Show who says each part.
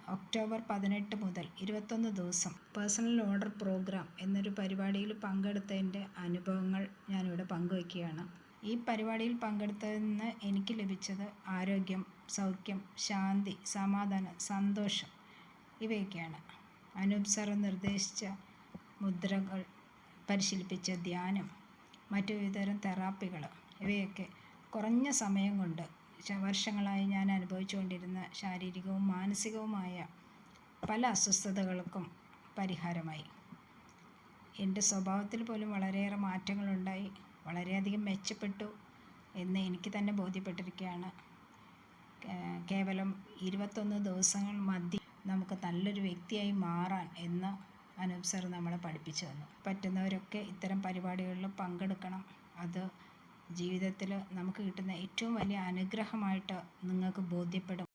Speaker 1: October 18 മുതൽ 21 ദിവസം personal order programme എന്നൊരു പരിപാടിയിൽ പങ്കെടുത്തതിൻ്റെ അനുഭവങ്ങൾ ഞാനിവിടെ പങ്കുവയ്ക്കുകയാണ്. ഈ പരിപാടിയിൽ പങ്കെടുത്തതിൽ നിന്ന് എനിക്ക് ലഭിച്ചത് ആരോഗ്യം, സൗഖ്യം, ശാന്തി, സമാധാനം, സന്തോഷം ഇവയൊക്കെയാണ്. അനൂപ് സാർ നിർദ്ദേശിച്ച മുദ്രകൾ, പരിശീലിപ്പിച്ച ധ്യാനം, മറ്റു വിവിധതരം തെറാപ്പികൾ ഇവയൊക്കെ കുറഞ്ഞ സമയം കൊണ്ട് വർഷങ്ങളായി ഞാൻ അനുഭവിച്ചുകൊണ്ടിരുന്ന ശാരീരികവും മാനസികവുമായ പല അസ്വസ്ഥതകൾക്കും പരിഹാരമായി. എൻ്റെ സ്വഭാവത്തിൽ പോലും വളരെയേറെ മാറ്റങ്ങളുണ്ടായി, വളരെയധികം മെച്ചപ്പെട്ടു എന്ന് എനിക്ക് തന്നെ ബോധ്യപ്പെട്ടിരിക്കുകയാണ്. കേവലം 21 ദിവസങ്ങൾ മതി നമുക്ക് നല്ലൊരു വ്യക്തിയായി മാറാൻ എന്ന് അനൂപ് സാർ നമ്മളെ പഠിപ്പിച്ചു തന്നു. പറ്റുന്നവരൊക്കെ ഇത്തരം പരിപാടികളിൽ പങ്കെടുക്കണം. അത് ജീവിതത്തിൽ നമുക്ക് കിട്ടുന്ന ഏറ്റവും വലിയ അനുഗ്രഹമായിട്ട് നിങ്ങൾക്ക് ബോധ്യപ്പെടും.